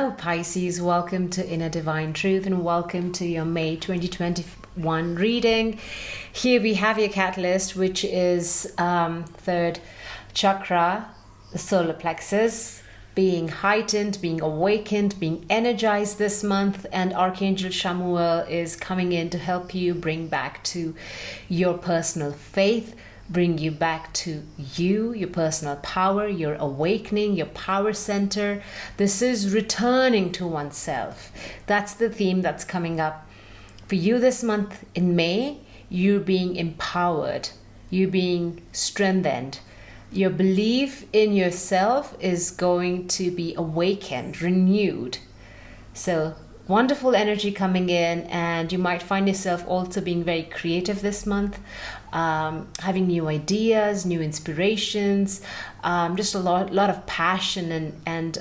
Hello Pisces, welcome to Inner Divine Truth and welcome to your May 2021 reading. Here we have your catalyst, which is third chakra, the solar plexus, being heightened, being awakened, being energized this month, and Archangel Chamuel is coming in to help you bring back to your personal faith, bring you back to you, your personal power, your awakening, your power center. This is returning to oneself. That's the theme that's coming up for you this month in May. You're being empowered, you're being strengthened. Your belief in yourself is going to be awakened, renewed. So wonderful energy coming in, and you might find yourself also being very creative this month, having new ideas, new inspirations, just a lot of passion and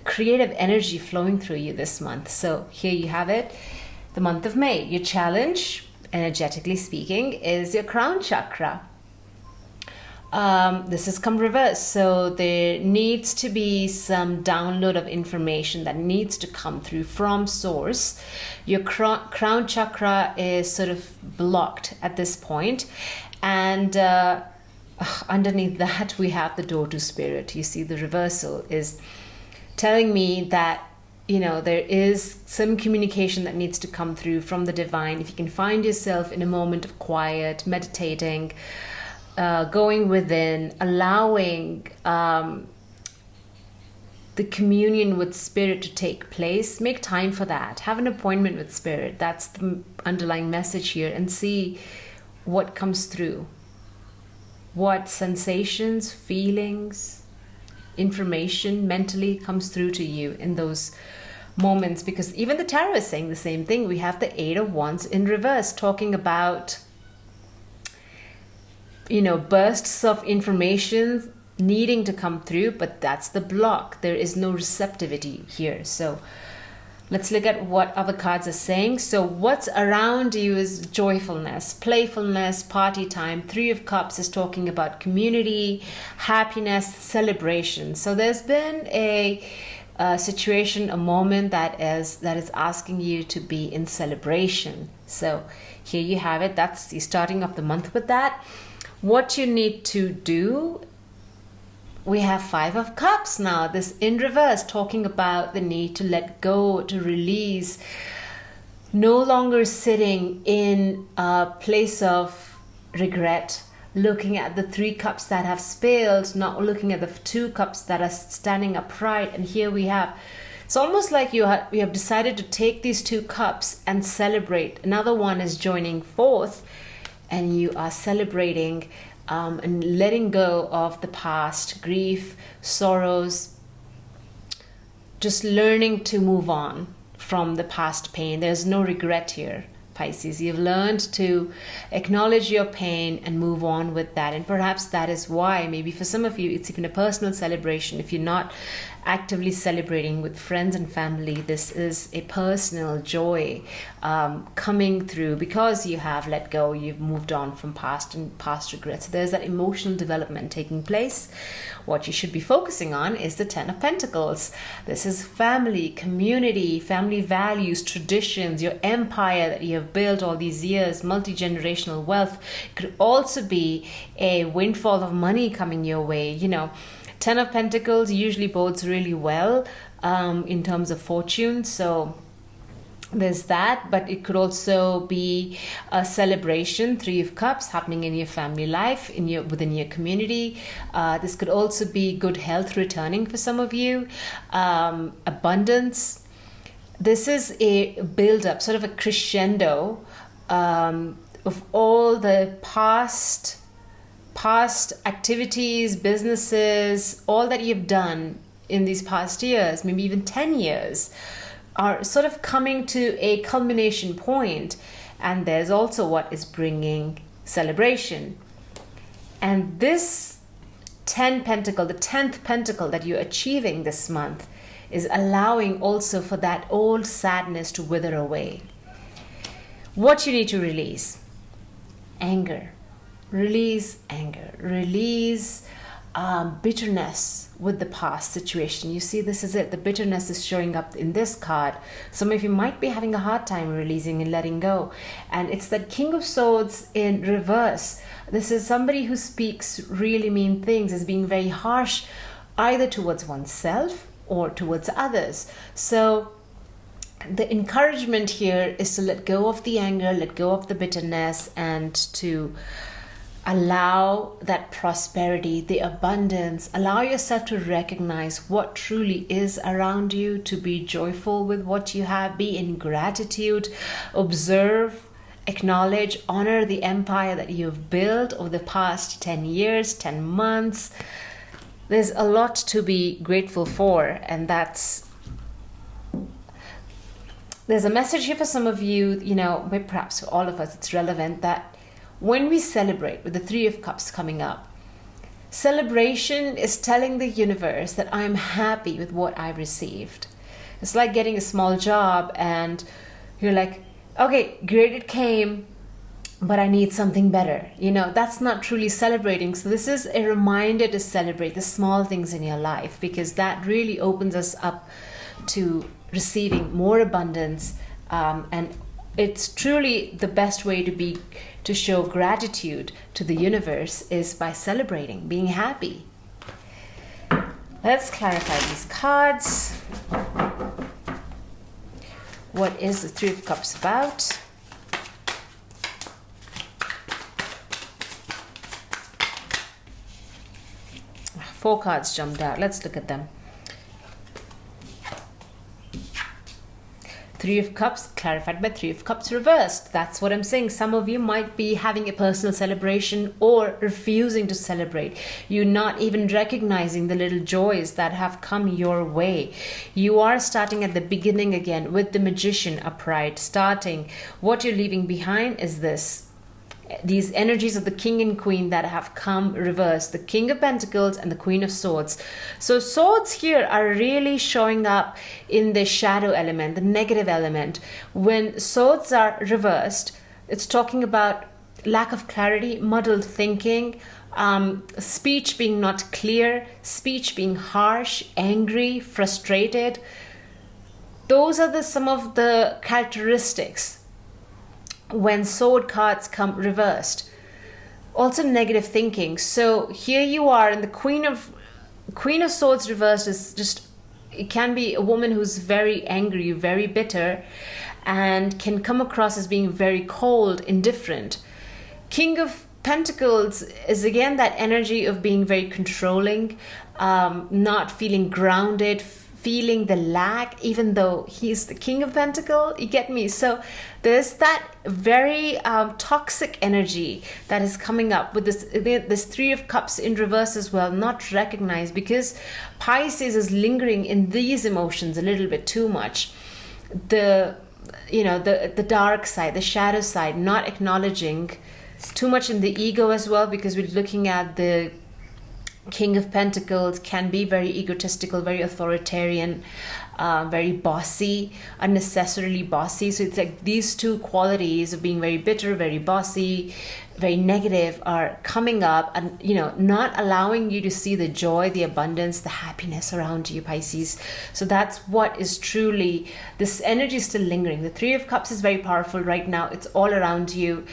creative energy flowing through you this month. So here you have it, the month of May. Your challenge, energetically speaking, is your crown chakra. This has come reversed, so there needs to be some download of information that needs to come through from source. Your crown chakra is sort of blocked at this point, and underneath that we have the door to spirit. You see, the reversal is telling me that, you know, there is some communication that needs to come through from the divine. If you can find yourself in a moment of quiet, meditating, going within, allowing the communion with spirit to take place, make time for that. Have an appointment with spirit. That's the underlying message here, and see what comes through. What sensations, feelings, information mentally comes through to you in those moments, because even the tarot is saying the same thing. We have the Eight of Wands in reverse, talking about, you know, bursts of information needing to come through, but that's the block. There is no receptivity here. So let's look at what other cards are saying. So what's around you is joyfulness, playfulness, party time. Three of Cups is talking about community, happiness, celebration. So there's been a situation, a moment that is asking you to be in celebration. So here you have it. That's the starting of the month with that. What you need to do, we have Five of Cups now, this in reverse, talking about the need to let go, to release, no longer sitting in a place of regret, looking at the Three Cups that have spilled, not looking at the Two Cups that are standing upright. And here we have, it's almost like we have decided to take these Two Cups and celebrate. Another one is joining forth, and you are celebrating and letting go of the past, grief, sorrows, just learning to move on from the past pain. There's no regret here, Pisces. You've learned to acknowledge your pain and move on with that. And perhaps that is why, maybe for some of you, it's even a personal celebration. If you're not actively celebrating with friends and family, this is a personal joy coming through, because you have let go, you've moved on from past and past regrets. So there's that emotional development taking place. What you should be focusing on is the Ten of Pentacles. This is family, community, family values, traditions, your empire that you have built all these years, multi-generational wealth. It could also be a windfall of money coming your way. You know, Ten of Pentacles usually bodes really well in terms of fortune. So there's that, but it could also be a celebration. Three of Cups happening in your family life, within your community. This could also be good health returning for some of you, abundance. This is a build-up, sort of a crescendo of all the past activities, businesses, all that you've done in these past years, maybe even 10 years, are sort of coming to a culmination point. And there's also what is bringing celebration. And this 10 pentacle, the 10th pentacle that you're achieving this month, is allowing also for that old sadness to wither away. What you need to release: anger. Release anger. Release bitterness with the past situation. You see, this is it. The bitterness is showing up in this card. Some of you might be having a hard time releasing and letting go. And it's that King of Swords in reverse. This is somebody who speaks really mean things, is being very harsh, either towards oneself or towards others. So the encouragement here is to let go of the anger, let go of the bitterness, and to allow that prosperity, the abundance. Allow yourself to recognize what truly is around you, to be joyful with what you have, be in gratitude, observe, acknowledge, honor the empire that you've built over the past 10 years, 10 months. There's a lot to be grateful for, and there's a message here for some of you, perhaps for all of us, it's relevant that when we celebrate with the Three of Cups coming up, celebration is telling the universe that I'm happy with what I received. It's like getting a small job and you're like, okay, great, it came, but I need something better. That's not truly celebrating. So this is a reminder to celebrate the small things in your life, because that really opens us up to receiving more abundance, and it's truly the best way to show gratitude to the universe is by celebrating, being happy. Let's clarify these cards. What is the Three of Cups about? Four cards jumped out. Let's look at them. Three of Cups clarified by Three of Cups reversed. That's what I'm saying. Some of you might be having a personal celebration or refusing to celebrate. You're not even recognizing the little joys that have come your way. You are starting at the beginning again with the Magician upright. Starting, what you're leaving behind is these energies of the King and Queen that have come reversed, the King of Pentacles and the Queen of Swords. So swords here are really showing up in the shadow element, the negative element. When swords are reversed, it's talking about lack of clarity, muddled thinking, speech being not clear, speech being harsh, angry, frustrated. Those are some of the characteristics when sword cards come reversed. Also negative thinking. So here you are, and the Queen of Swords reversed is just, it can be a woman who's very angry, very bitter, and can come across as being very cold, indifferent. King of Pentacles is again that energy of being very controlling, not feeling grounded, feeling the lack, even though he's the King of Pentacles. You get me? So there's that very toxic energy that is coming up with this Three of Cups in reverse as well, not recognized, because Pisces is lingering in these emotions a little bit too much. The dark side, the shadow side, not acknowledging. It's too much in the ego as well, because we're looking at the King of Pentacles can be very egotistical, very authoritarian, very bossy, unnecessarily bossy. So it's like these two qualities of being very bitter, very bossy, very negative are coming up, and not allowing you to see the joy, the abundance, the happiness around you, Pisces. So that's what is truly, this energy is still lingering. The Three of Cups is very powerful right now. It's all around you.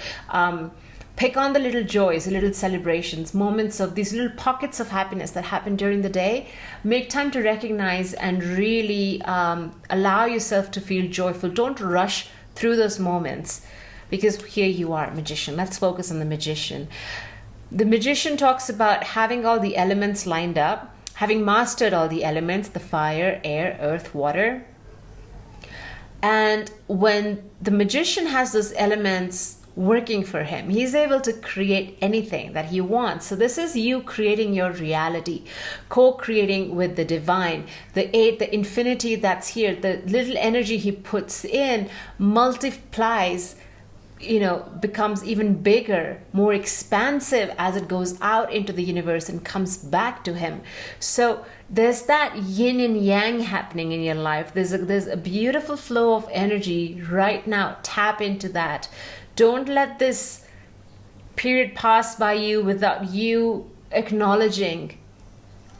Pick on the little joys, the little celebrations, moments of these little pockets of happiness that happen during the day. Make time to recognize and really allow yourself to feel joyful. Don't rush through those moments, because here you are, Magician. Let's focus on the Magician. The Magician talks about having all the elements lined up, having mastered all the elements, the fire, air, earth, water. And when the Magician has those elements working for him, he's able to create anything that he wants. So this is you creating your reality, co-creating with the divine, the eight, the infinity that's here. The little energy he puts in multiplies, becomes even bigger, more expansive as it goes out into the universe and comes back to him. So there's that yin and yang happening in your life. There's a beautiful flow of energy right now. Tap into that. Don't let this period pass by you without you acknowledging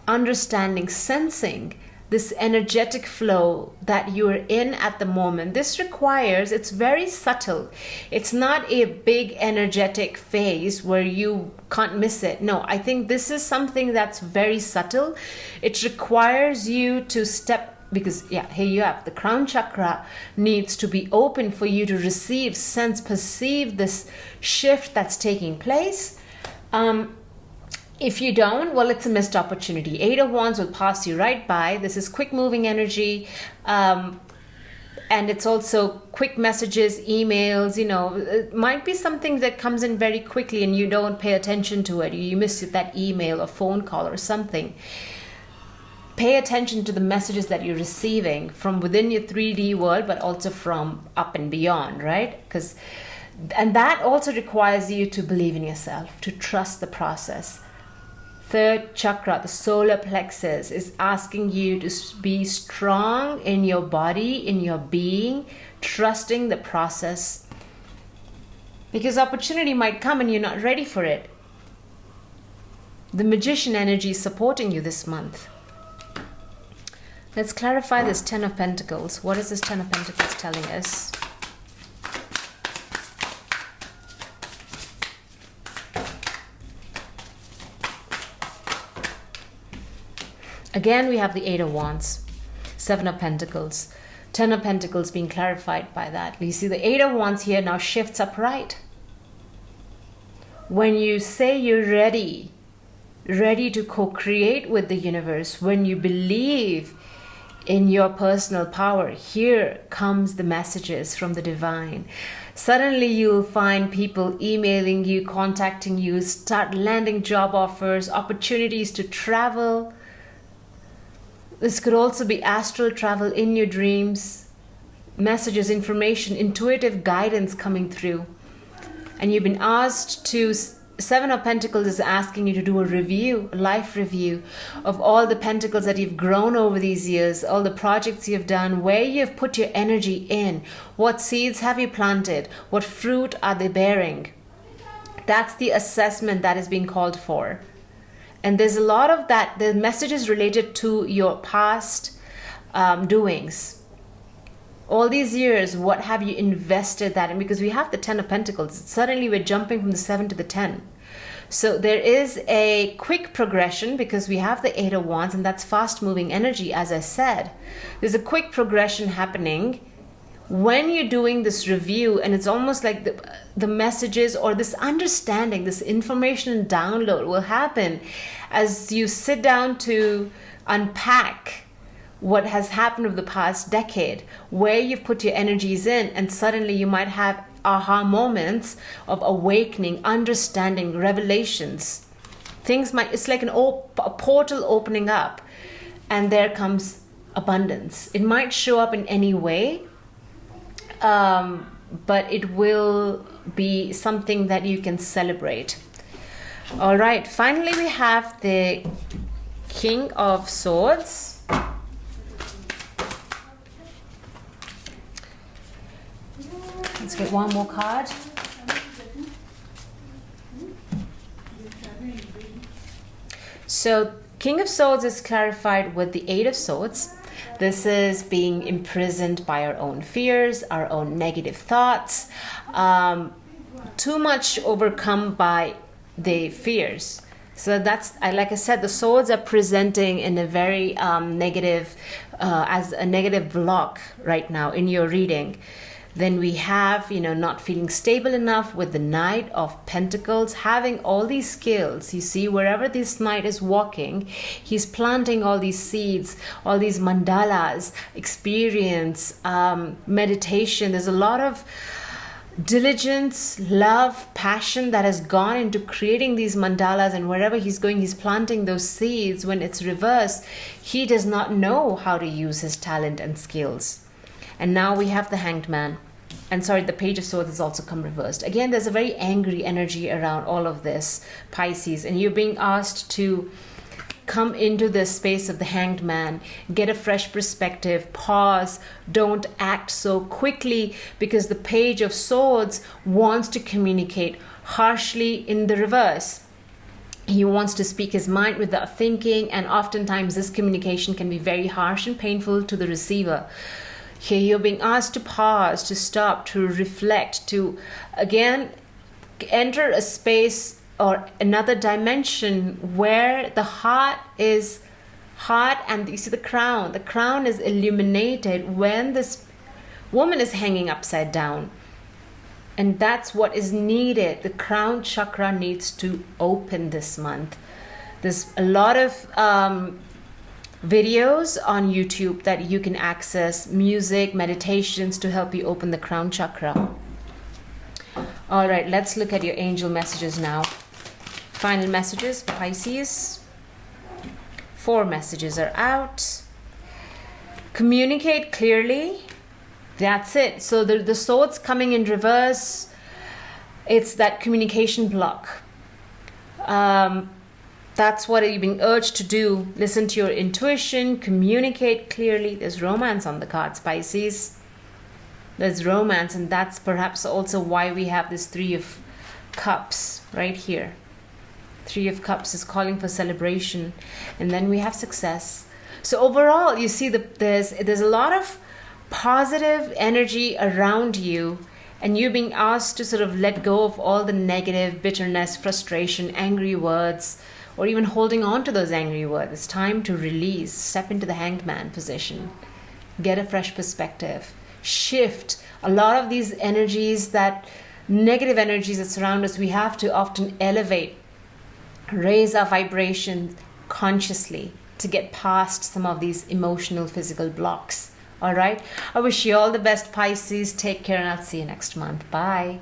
understanding, sensing this energetic flow that you're in at the moment. This requires, it's very subtle. It's not a big energetic phase where you can't miss it. No, I think this is something that's very subtle. It requires you to step, because yeah, here you have the crown chakra needs to be open for you to receive, sense, perceive this shift that's taking place. If you don't, well, it's a missed opportunity. Eight of Wands will pass you right by. This is quick moving energy. And it's also quick messages, emails, you know, it might be something that comes in very quickly and you don't pay attention to it. You miss that email or phone call or something. Pay attention to the messages that you're receiving from within your 3D world, but also from up and beyond, right? And that also requires you to believe in yourself, to trust the process. Third chakra, the solar plexus, is asking you to be strong in your body, in your being, trusting the process. Because opportunity might come and you're not ready for it. The magician energy is supporting you this month. Let's clarify this Ten of Pentacles. What is this Ten of Pentacles telling us? Again, we have the Eight of Wands, Seven of Pentacles, Ten of Pentacles being clarified by that. You see the Eight of Wands here now shifts upright. When you say you're ready to co-create with the universe, when you believe in your personal power, here comes the messages from the divine. Suddenly you'll find people emailing you, contacting you, start landing job offers, opportunities to travel. This could also be astral travel in your dreams, messages, information, intuitive guidance coming through. And you've been asked to, Seven of Pentacles is asking you to do a review, a life review of all the pentacles that you've grown over these years, all the projects you've done, where you've put your energy in, what seeds have you planted, what fruit are they bearing. That's the assessment that is being called for. And there's a lot of that, the messages related to your past doings. All these years, what have you invested that in? Because we have the Ten of Pentacles. Suddenly we're jumping from the 7 to the 10. So there is a quick progression because we have the Eight of Wands, and that's fast moving energy, as I said. There's a quick progression happening when you're doing this review, and it's almost like the messages or this understanding, this information download will happen as you sit down to unpack what has happened over the past decade, where you've put your energies in, and suddenly you might have aha moments of awakening, understanding, revelations. It's like a portal opening up, and there comes abundance. It might show up in any way, but it will be something that you can celebrate. All right, finally we have the King of Swords. Let's get one more card. So King of Swords is clarified with the Eight of Swords. This is being imprisoned by our own fears, our own negative thoughts, too much overcome by the fears. So that's, like I said, the swords are presenting in a very negative, as a negative block right now in your reading. Then we have, not feeling stable enough with the Knight of Pentacles, having all these skills. You see, wherever this knight is walking, he's planting all these seeds, all these mandalas, experience, meditation. There's a lot of diligence, love, passion that has gone into creating these mandalas, and wherever he's going, he's planting those seeds. When it's reversed, he does not know how to use his talent and skills. And now we have the Hanged Man. And sorry, the Page of Swords has also come reversed. Again, there's a very angry energy around all of this, Pisces. And you're being asked to come into the space of the Hanged Man, get a fresh perspective, pause, don't act so quickly, because the Page of Swords wants to communicate harshly in the reverse. He wants to speak his mind without thinking, and oftentimes this communication can be very harsh and painful to the receiver. Here you're being asked to pause, to stop, to reflect, to again enter a space or another dimension where the heart is heart, and you see the crown. The crown is illuminated when this woman is hanging upside down. And that's what is needed. The crown chakra needs to open this month. There's a lot of videos on YouTube that you can access, music, meditations to help you open the crown chakra. All right, let's look at your angel messages now. Final messages, Pisces. 4 messages are out. Communicate clearly. That's it. So the swords coming in reverse, it's that communication block. That's what you're being urged to do. Listen to your intuition, communicate clearly. There's romance on the cards, Pisces. There's romance, and that's perhaps also why we have this 3 of Cups right here. 3 of Cups is calling for celebration, and then we have success. So overall, you see there's a lot of positive energy around you, and you're being asked to sort of let go of all the negative, bitterness, frustration, angry words, or even holding on to those angry words. It's time to release, step into the hanged man position, get a fresh perspective, shift. A lot of these energies, that negative energies that surround us, we have to often elevate, raise our vibration consciously to get past some of these emotional, physical blocks. All right. I wish you all the best, Pisces. Take care, and I'll see you next month. Bye.